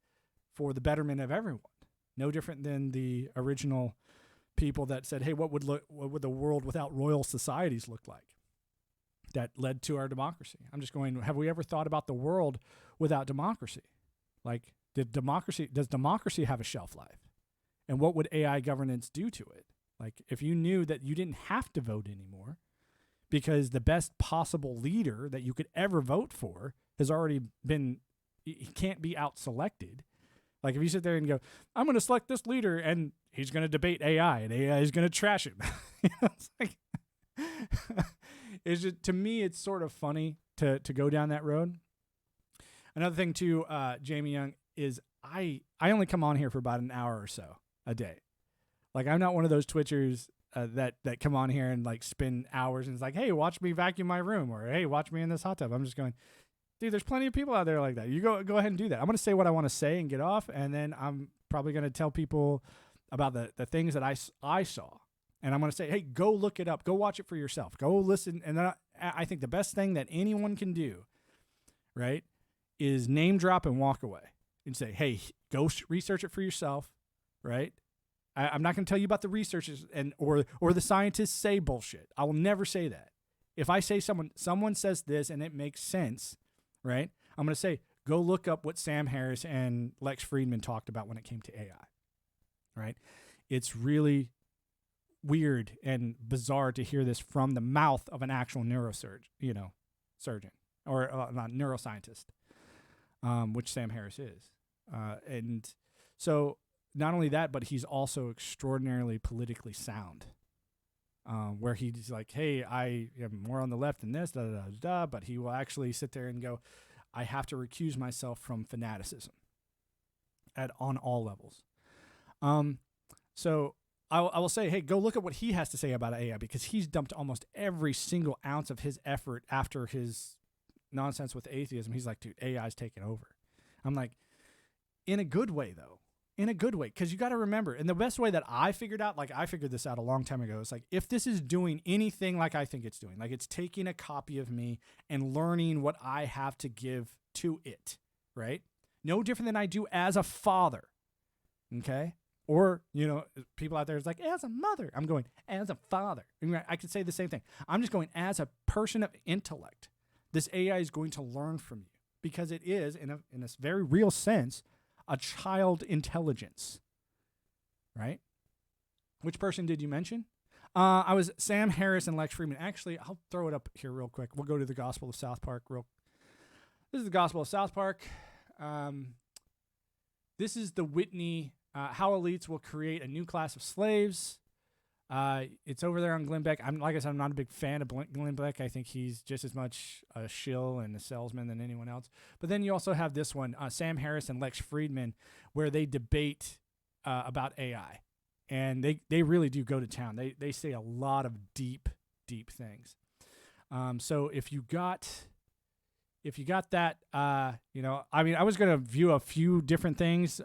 for the betterment of everyone? No different than the original people that said, hey, what would the world without royal societies look like? That led to our democracy. I'm just going, have we ever thought about the world without democracy? Like, does democracy have a shelf life? And what would AI governance do to it? Like, if you knew that you didn't have to vote anymore because the best possible leader that you could ever vote for has already been, he can't be out-selected. Like, if you sit there and go, I'm going to select this leader, and he's going to debate AI, and AI is going to trash him. It's like, to me, it's sort of funny to go down that road. Another thing, too, Jamie Young, is I only come on here for about an hour or so a day. Like, I'm not one of those Twitchers that come on here and, like, spend hours and it's like, hey, watch me vacuum my room, or, hey, watch me in this hot tub. I'm just going, dude, there's plenty of people out there like that. You go ahead and do that. I'm going to say what I want to say and get off, and then I'm probably going to tell people about the things that I saw. And I'm going to say, hey, go look it up. Go watch it for yourself. Go listen. And then I think the best thing that anyone can do, right, is name drop and walk away and say, hey, go research it for yourself, right? I'm not going to tell you about the researchers or the scientists say bullshit. I will never say that. If I say someone says this and it makes sense, right, I'm going to say, go look up what Sam Harris and Lex Friedman talked about when it came to AI, right? It's really weird and bizarre to hear this from the mouth of an actual surgeon or not neuroscientist, which Sam Harris is. And so not only that, but he's also extraordinarily politically sound, where he's like, hey, I am more on the left than this, but he will actually sit there and go, I have to recuse myself from fanaticism on all levels. So I will say, hey, go look at what he has to say about AI, because he's dumped almost every single ounce of his effort after his nonsense with atheism. He's like, dude, AI's taking over. I'm like, in a good way, though. In a good way, because you got to remember, and the best way that I figured out, like I figured this out a long time ago, is like, if this is doing anything like I think it's doing, like it's taking a copy of me and learning what I have to give to it, right? No different than I do as a father. Okay. Or, people out there is like, as a mother. I'm going, as a father. I could say the same thing. I'm just going, as a person of intellect, this AI is going to learn from you because it is, in a very real sense, a child intelligence. Right? Which person did you mention? I was Sam Harris and Lex Friedman. Actually, I'll throw it up here real quick. We'll go to the Gospel of South Park. This is the Gospel of South Park. This is the Whitney, how elites will create a new class of slaves. It's over there on Glenn Beck. Like I said, I'm not a big fan of Glenn Beck. I think he's just as much a shill and a salesman than anyone else. But then you also have this one, Sam Harris and Lex Friedman, where they debate about AI. And they really do go to town. They say a lot of deep things. So if you got that, I was going to view a few different things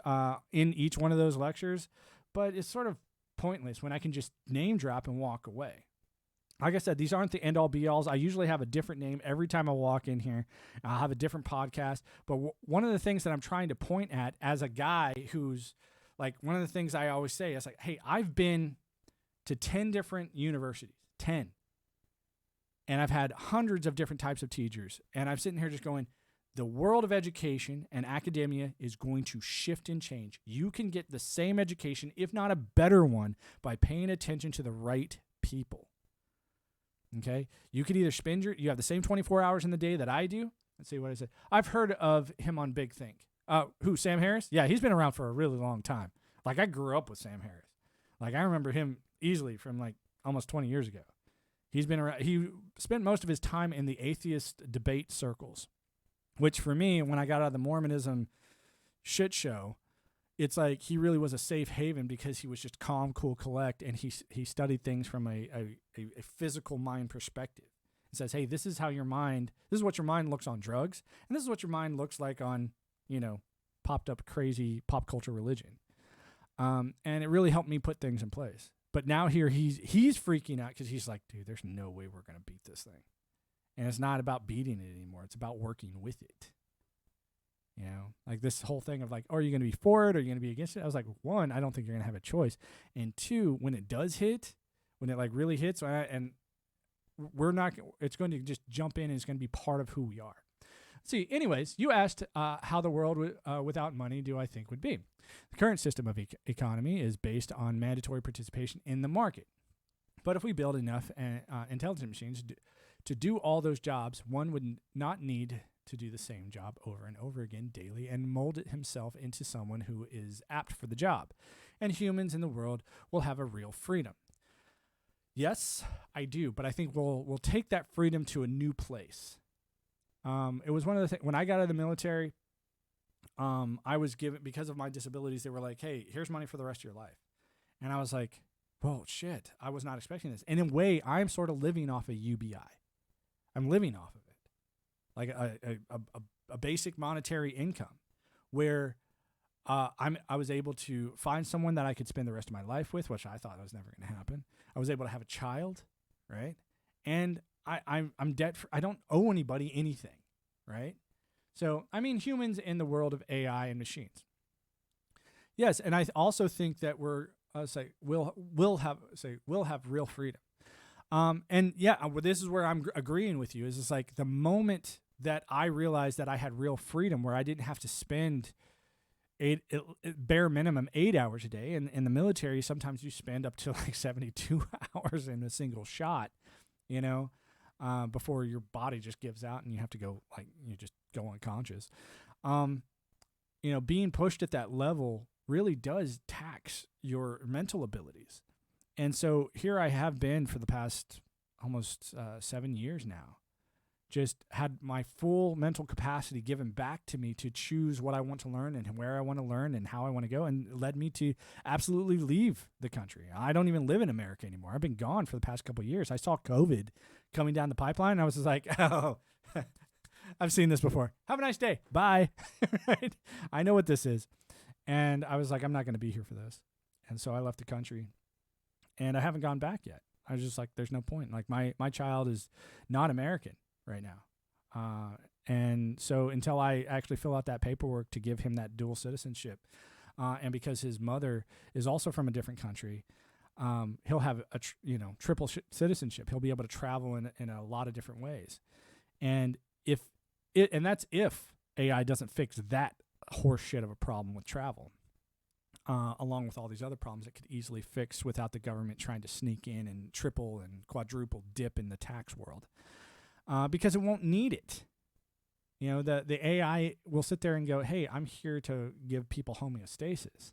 in each one of those lectures, but it's sort of pointless when I can just name drop and walk away. Like I said, these aren't the end-all be-alls. I usually have a different name every time I walk in here. I'll have a different podcast. But one of the things that I'm trying to point at as a guy who's like, one of the things I always say is like, hey, I've been to 10 different universities, 10. And I've had hundreds of different types of teachers. And I'm sitting here just going, the world of education and academia is going to shift and change. You can get the same education, if not a better one, by paying attention to the right people. Okay? You could either you have the same 24 hours in the day that I do. Let's see what I said. I've heard of him on Big Think. Who, Sam Harris? Yeah, he's been around for a really long time. Like, I grew up with Sam Harris. Like, I remember him easily from, like, almost 20 years ago. He's been around. He spent most of his time in the atheist debate circles, which for me, when I got out of the Mormonism shit show, it's like he really was a safe haven because he was just calm, cool, collect, and he studied things from a physical mind perspective. It says, hey, this is what your mind looks on drugs, and this is what your mind looks like on, popped up crazy pop culture religion. And it really helped me put things in place. But now here he's freaking out because he's like, dude, there's no way we're going to beat this thing. And it's not about beating it anymore. It's about working with it. Like this whole thing of like, oh, are you going to be for it or are you going to be against it? I was like, one, I don't think you're going to have a choice. And two, when it does hit, when it like really hits, and it's going to just jump in and it's going to be part of who we are. See, anyways, you asked how the world without money do I think would be. The current system of economy is based on mandatory participation in the market. But if we build enough intelligent machines to do all those jobs, one would not need to do the same job over and over again daily and mold it himself into someone who is apt for the job. And humans in the world will have a real freedom. Yes, I do, but I think we'll take that freedom to a new place. It was one of the things when I got out of the military, I was given, because of my disabilities, they were like, hey, here's money for the rest of your life. And I was like, whoa, shit, I was not expecting this. And in a way, I'm sort of living off a UBI. I'm living off of it. Like a basic monetary income where I was able to find someone that I could spend the rest of my life with, which I thought was never going to happen. I was able to have a child, right? And I'm debt free. I don't owe anybody anything, right? So, I mean, humans in the world of AI and machines. Yes, and I also think that we'll have real freedom. And yeah, this is where I'm agreeing with you. Is it's like the moment that I realized that I had real freedom, where I didn't have to spend bare minimum 8 hours a day. And in the military, sometimes you spend up to like 72 hours in a single shot, before your body just gives out and you have to go, like, you just go unconscious. Being pushed at that level really does tax your mental abilities. And so here I have been for the past almost 7 years now, just had my full mental capacity given back to me to choose what I want to learn and where I want to learn and how I want to go, and led me to absolutely leave the country. I don't even live in America anymore. I've been gone for the past couple of years. I saw COVID coming down the pipeline, and I was just like, oh, I've seen this before. Have a nice day. Bye. Right? I know what this is. And I was like, I'm not going to be here for this. And so I left the country, and I haven't gone back yet. I was just like, there's no point. Like my child is not American right now. And so until I actually fill out that paperwork to give him that dual citizenship, and because his mother is also from a different country, he'll have a triple citizenship. He'll be able to travel in a lot of different ways. And that's if AI doesn't fix that horse shit of a problem with travel, along with all these other problems that could easily fix without the government trying to sneak in and triple and quadruple dip in the tax world, because it won't need it. The AI will sit there and go, hey, I'm here to give people homeostasis.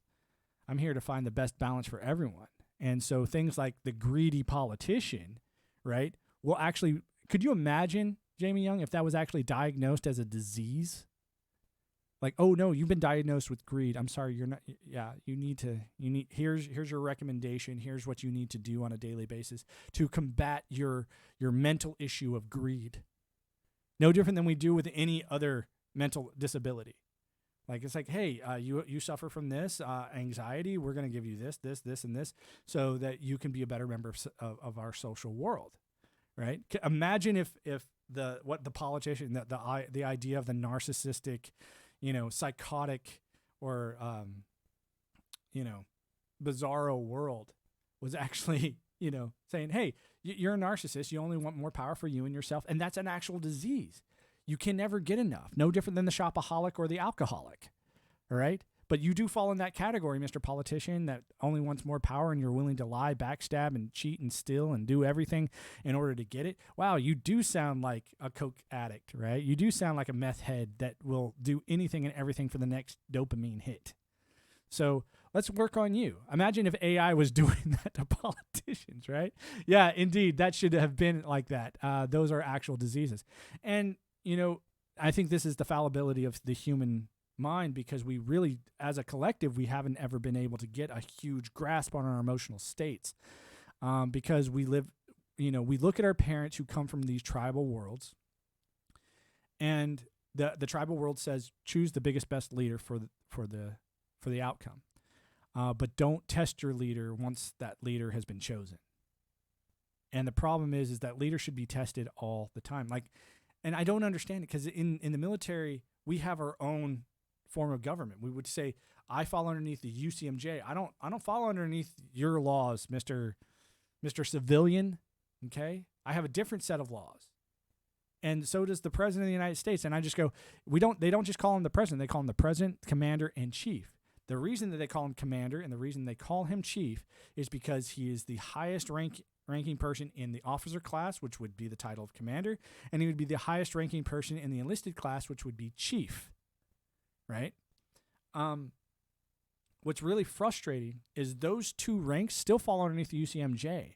I'm here to find the best balance for everyone. And so things like the greedy politician, right, will actually, could you imagine, Jamie Young, if that was actually diagnosed as a disease? Like, oh no, you've been diagnosed with greed. I'm sorry, you're not. Yeah, here's your recommendation. Here's what you need to do on a daily basis to combat your mental issue of greed. No different than we do with any other mental disability. Like, it's like, hey, you suffer from this anxiety. We're going to give you this, and this, so that you can be a better member of our social world, right? Imagine if the politician, the idea of the narcissistic, psychotic or bizarro world was actually saying, hey, you're a narcissist. You only want more power for you and yourself, and that's an actual disease. You can never get enough. No different than the shopaholic or the alcoholic, all right? But you do fall in that category, Mr. Politician, that only wants more power and you're willing to lie, backstab, and cheat and steal and do everything in order to get it. Wow, you do sound like a coke addict, right? You do sound like a meth head that will do anything and everything for the next dopamine hit. So let's work on you. Imagine if AI was doing that to politicians, right? Yeah, indeed, that should have been like that. Those are actual diseases. And I think this is the fallibility of the human mind, because we really, as a collective, we haven't ever been able to get a huge grasp on our emotional states, because we live, we look at our parents who come from these tribal worlds, and the tribal world says choose the biggest, best leader for the outcome, but don't test your leader once that leader has been chosen. And the problem is that leader should be tested all the time. And I don't understand it, because in the military, we have our own form of government. We would say, I fall underneath the UCMJ. I don't fall underneath your laws, Mr. Civilian. Okay? I have a different set of laws. And so does the President of the United States. And I just go, they don't just call him the President. They call him the President, Commander, and Chief. The reason that they call him Commander and the reason they call him Chief is because he is the highest ranking person in the officer class, which would be the title of Commander, and he would be the highest ranking person in the enlisted class, which would be Chief, right? What's really frustrating is those two ranks still fall underneath the UCMJ.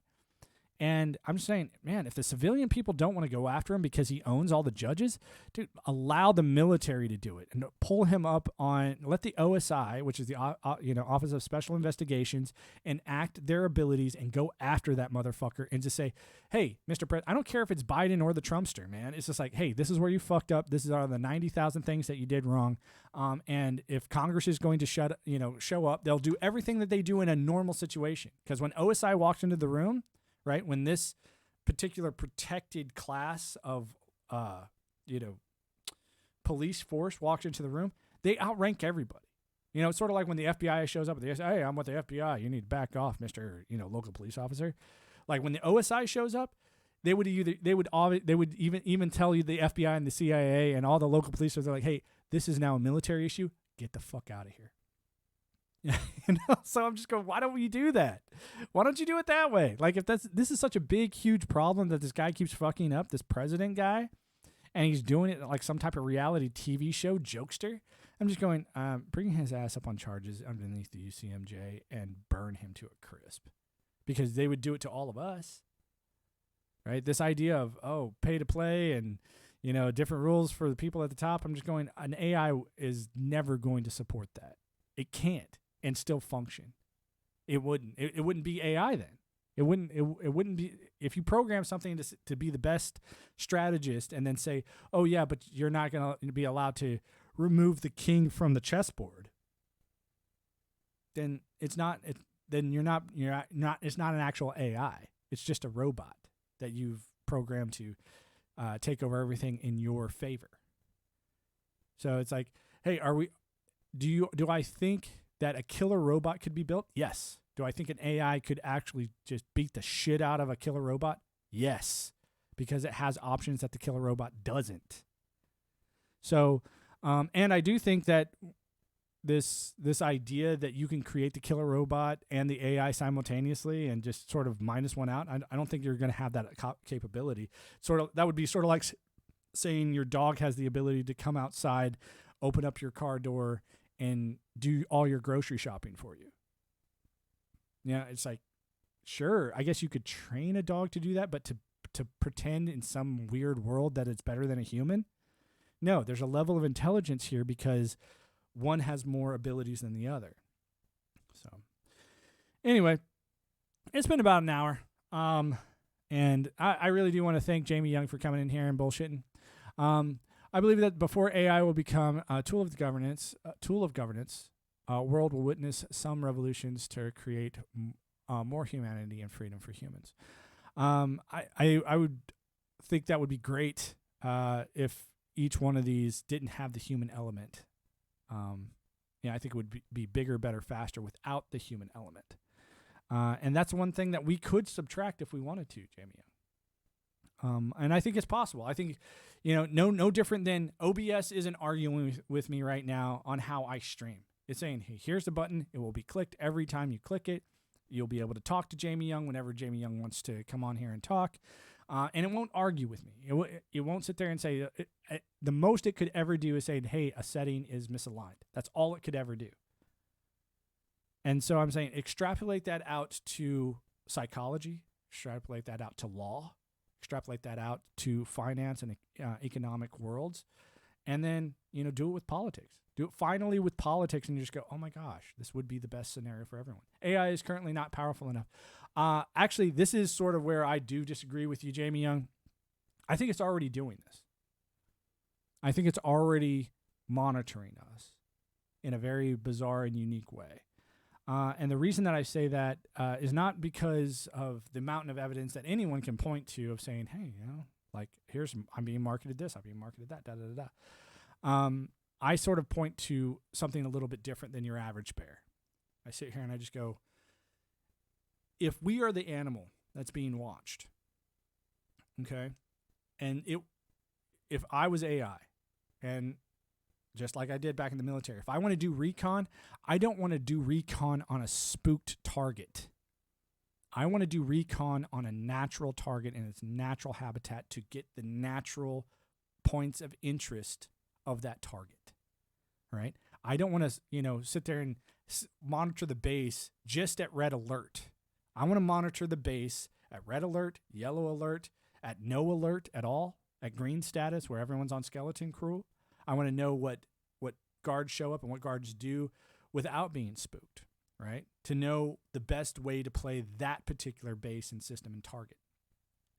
And I'm just saying, man, if the civilian people don't want to go after him because he owns all the judges, dude, allow the military to do it and pull him up on, let the OSI, which is the Office of Special Investigations, enact their abilities and go after that motherfucker and just say, hey, Mr. President, I don't care if it's Biden or the Trumpster, man. It's just like, hey, this is where you fucked up. This is out of the 90,000 things that you did wrong. And if Congress is going to show up, they'll do everything that they do in a normal situation. Because when OSI walks into the room, right, when this particular protected class of, police force walks into the room, they outrank everybody. It's sort of like when the FBI shows up. They say, hey, I'm with the FBI. You need to back off, Mr. Local police officer. Like when the OSI shows up, they would even tell you the FBI and the CIA and all the local police are like, hey, this is now a military issue. Get the fuck out of here. So I'm just going, why don't we do that? Why don't you do it that way? Like, if this is such a big, huge problem that this guy keeps fucking up, this president guy, and he's doing it like some type of reality TV show jokester, I'm just going, bring his ass up on charges underneath the UCMJ and burn him to a crisp, because they would do it to all of us, right? This idea of, pay to play and, different rules for the people at the top. I'm just going, an AI is never going to support that. It can't. And still function. It wouldn't. It wouldn't be AI then. It wouldn't be, if you program something to be the best strategist and then say, oh yeah, but you're not going to be allowed to remove the king from the chessboard. Then it's not. You're not. It's not an actual AI. It's just a robot that you've programmed to take over everything in your favor. So it's like, hey, do I think that a killer robot could be built? Yes. Do I think an AI could actually just beat the shit out of a killer robot? Yes, because it has options that the killer robot doesn't. So, and I do think that this idea that you can create the killer robot and the AI simultaneously and just sort of minus one out, I don't think you're going to have that capability. That would be sort of like saying your dog has the ability to come outside, open up your car door, and do all your grocery shopping for you. Yeah, it's like, sure, I guess you could train a dog to do that, but to pretend in some weird world that it's better than a human? No, there's a level of intelligence here because one has more abilities than the other. So, anyway, it's been about an hour. And I really do want to thank Jamie Young for coming in here and bullshitting. I believe that before AI will become a tool of governance, world will witness some revolutions to create more humanity and freedom for humans. I would think that would be great if each one of these didn't have the human element. I think it would be bigger, better, faster without the human element. And that's one thing that we could subtract if we wanted to, Jamie Young. And I think it's possible. I think, no different than OBS isn't arguing with me right now on how I stream. It's saying, hey, here's the button. It will be clicked every time you click it. You'll be able to talk to Jamie Young whenever Jamie Young wants to come on here and talk. And it won't argue with me. It won't sit there and say, the most it could ever do is say, hey, a setting is misaligned. That's all it could ever do. And so I'm saying extrapolate that out to psychology, extrapolate that out to law, extrapolate that out to finance and economic worlds, and then, do it with politics. Do it finally with politics and you just go, oh my gosh, this would be the best scenario for everyone. AI is currently not powerful enough. Actually, this is sort of where I do disagree with you, Jamie Young. I think it's already doing this. I think it's already monitoring us in a very bizarre and unique way. And the reason that I say that is not because of the mountain of evidence that anyone can point to of saying, hey, I'm being marketed this, I'm being marketed that, I sort of point to something a little bit different than your average bear. I sit here and I just go, if we are the animal that's being watched, okay, and if I was AI, and just like I did back in the military, if I want to do recon, I don't want to do recon on a spooked target. I want to do recon on a natural target in its natural habitat to get the natural points of interest of that target, right? I don't want to, sit there and monitor the base just at red alert. I want to monitor the base at red alert, yellow alert, at no alert at all, at green status where everyone's on skeleton crew. I want to know what guards show up and what guards do without being spooked, right? To know the best way to play that particular base and system and target.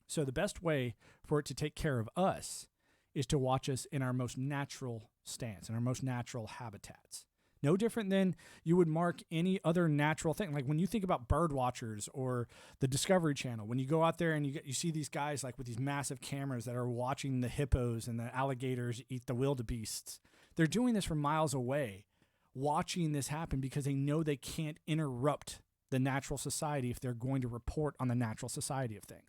So the best way for it to take care of us is to watch us in our most natural stance, in our most natural habitats. No different than you would mark any other natural thing. Like when you think about bird watchers or the Discovery Channel, when you go out there and you see these guys like with these massive cameras that are watching the hippos and the alligators eat the wildebeests. They're doing this from miles away, watching this happen because they know they can't interrupt the natural society if they're going to report on the natural society of things.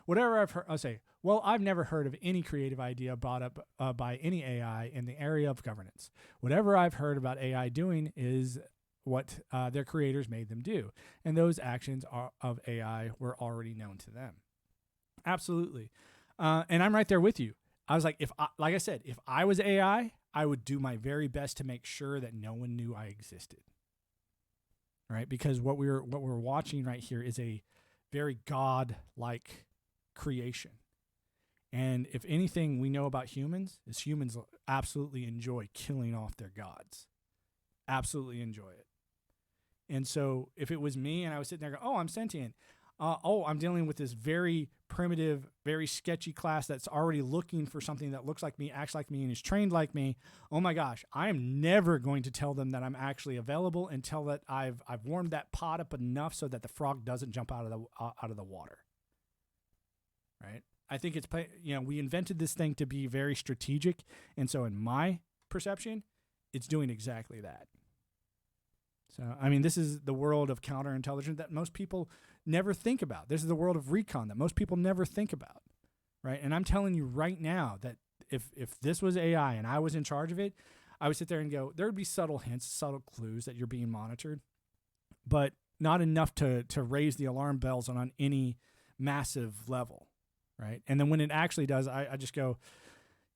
Whatever I've heard, I'll say, well, I've never heard of any creative idea brought up by any AI in the area of governance. Whatever I've heard about AI doing is what their creators made them do. And those actions of AI were already known to them. Absolutely. And I'm right there with you. I was like, like I said, if I was AI, I would do my very best to make sure that no one knew I existed. Right? Because what we're watching right here is a very God-like creation. And if anything we know about humans is humans absolutely enjoy killing off their gods. Absolutely enjoy it. And so if it was me and I was sitting there going, oh, I'm sentient. I'm dealing with this very primitive, very sketchy class that's already looking for something that looks like me, acts like me, and is trained like me. Oh my gosh, I am never going to tell them that I'm actually available until that I've warmed that pot up enough so that the frog doesn't jump out of the water. Right? I think it's, we invented this thing to be very strategic. And so in my perception, it's doing exactly that. So, I mean, this is the world of counterintelligence that most people never think about. This is the world of recon that most people never think about, right? And I'm telling you right now that if this was AI and I was in charge of it, I would sit there and go, there would be subtle hints, subtle clues that you're being monitored, but not enough to raise the alarm bells on any massive level, right? And then when it actually does, I just go,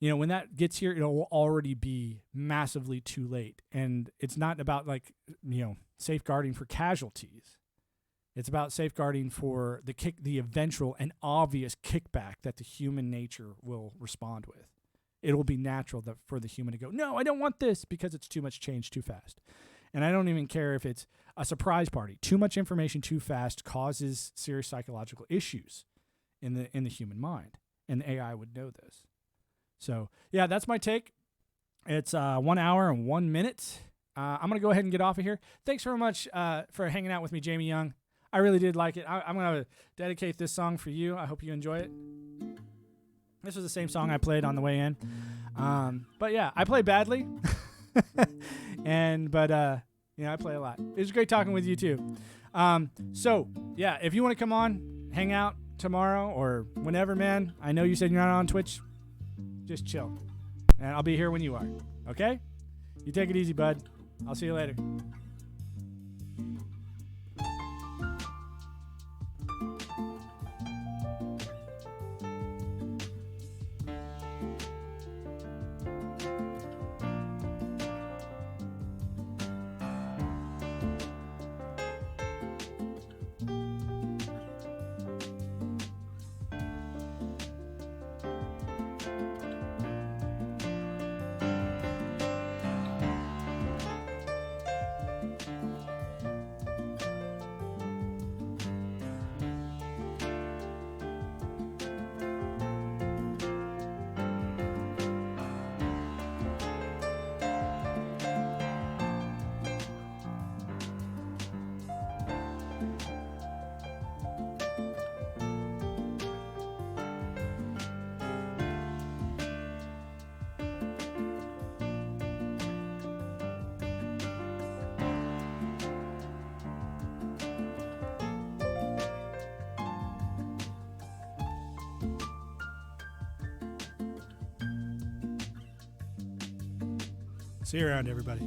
when that gets here, it'll already be massively too late. And it's not about safeguarding for casualties. It's about safeguarding for the eventual and obvious kickback that the human nature will respond with. It will be natural for the human to go, no, I don't want this, because it's too much change too fast. And I don't even care if it's a surprise party. Too much information too fast causes serious psychological issues in the human mind. And the AI would know this. So, yeah, that's my take. It's 1 hour and 1 minute. I'm going to go ahead and get off of here. Thanks very much for hanging out with me, Jamie Young. I really did like it. I'm going to dedicate this song for you. I hope you enjoy it. This was the same song I played on the way in. But, yeah, I play badly. But I play a lot. It was great talking with you, too. So, yeah, if you want to come on, hang out tomorrow or whenever, man. I know you said you're not on Twitch. Just chill. And I'll be here when you are. Okay? You take it easy, bud. I'll see you later. See you around, everybody.